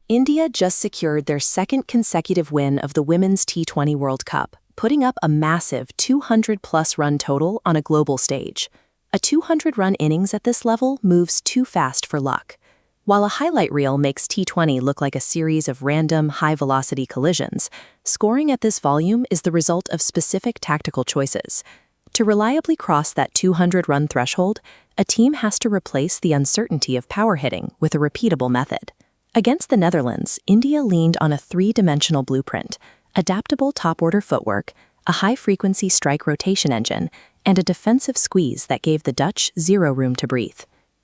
India just secured their second consecutive win of the Women's T20 World Cup, putting up a massive 200-plus run total on a global stage. A 200-run innings at this level moves too fast for luck. While a highlight reel makes T20 look like a series of random, high-velocity collisions, scoring at this volume is the result of specific tactical choices. To reliably cross that 200-run threshold, a team has to replace the uncertainty of power hitting with a repeatable method. Against the Netherlands, India leaned on a three-dimensional blueprint: adaptable top-order footwork, a high-frequency strike rotation engine, and a defensive squeeze that gave the Dutch zero room to breathe.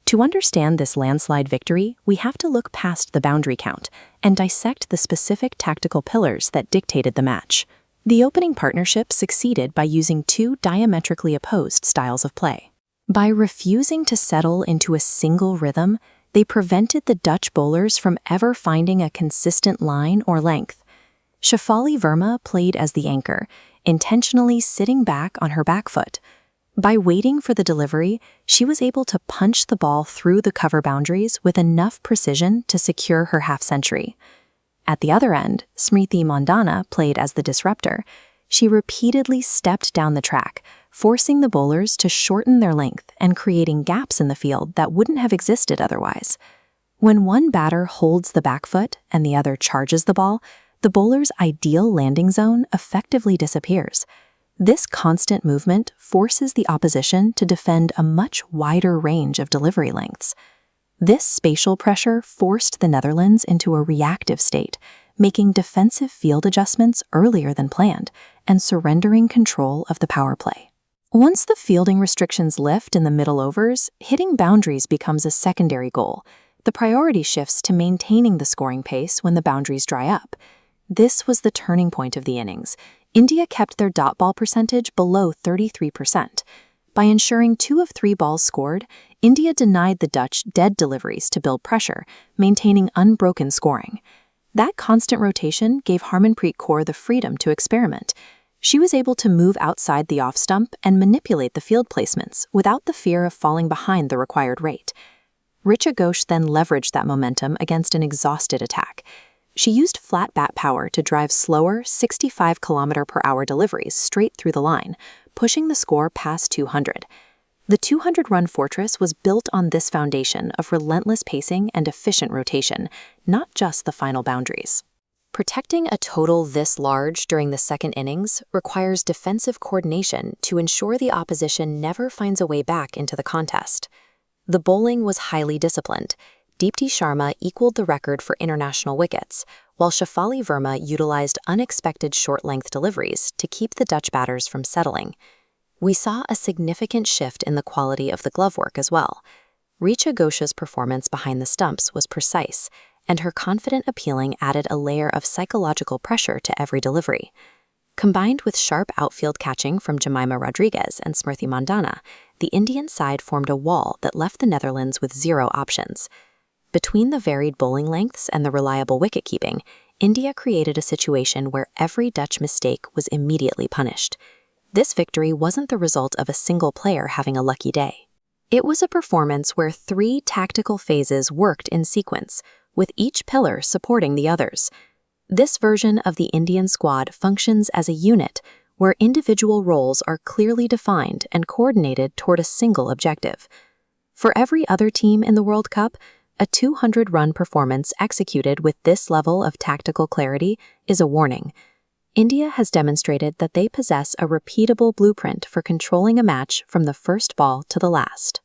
To understand this landslide victory, we have to look past the boundary count and dissect the specific tactical pillars that dictated the match. The opening partnership succeeded by using two diametrically opposed styles of play. By refusing to settle into a single rhythm, they prevented the Dutch bowlers from ever finding a consistent line or length. Shafali Verma played as the anchor, intentionally sitting back on her back foot. By waiting for the delivery, she was able to punch the ball through the cover boundaries with enough precision to secure her half-century. At the other end, Smriti Mandhana played as the disruptor. She repeatedly stepped down the track, forcing the bowlers to shorten their length and creating gaps in the field that wouldn't have existed otherwise. When one batter holds the back foot and the other charges the ball, the bowler's ideal landing zone effectively disappears. This constant movement forces the opposition to defend a much wider range of delivery lengths. This spatial pressure forced the Netherlands into a reactive state, making defensive field adjustments earlier than planned and surrendering control of the power play. Once the fielding restrictions lift in the middle overs, hitting boundaries becomes a secondary goal. The priority shifts to maintaining the scoring pace when the boundaries dry up. This was the turning point of the innings. India kept their dot ball percentage below 33%. By ensuring 2 of 3 balls scored, India denied the Dutch dead deliveries to build pressure, maintaining unbroken scoring. That constant rotation gave Harmanpreet Kaur the freedom to experiment. She was able to move outside the off stump and manipulate the field placements without the fear of falling behind the required rate. Richa Ghosh then leveraged that momentum against an exhausted attack. She used flat bat power to drive slower 65 km/h deliveries straight through the line, pushing the score past 200. The 200-run fortress was built on this foundation of relentless pacing and efficient rotation, not just the final boundaries. Protecting a total this large during the second innings requires defensive coordination to ensure the opposition never finds a way back into the contest. The bowling was highly disciplined. Deepti Sharma equaled the record for international wickets, while Shafali Verma utilized unexpected short-length deliveries to keep the Dutch batters from settling. We saw a significant shift in the quality of the glove work as well. Richa Ghosh's performance behind the stumps was precise, and her confident appealing added a layer of psychological pressure to every delivery. Combined with sharp outfield catching from Jemimah Rodriguez and Smriti Mandhana, the Indian side formed a wall that left the Netherlands with 0 options. Between the varied bowling lengths and the reliable wicket-keeping, India created a situation where every Dutch mistake was immediately punished. This victory wasn't the result of a single player having a lucky day. It was a performance where 3 tactical phases worked in sequence, with each pillar supporting the others. This version of the Indian squad functions as a unit, where individual roles are clearly defined and coordinated toward a single objective. For every other team in the World Cup, a 200-run performance executed with this level of tactical clarity is a warning. India has demonstrated that they possess a repeatable blueprint for controlling a match from the first ball to the last.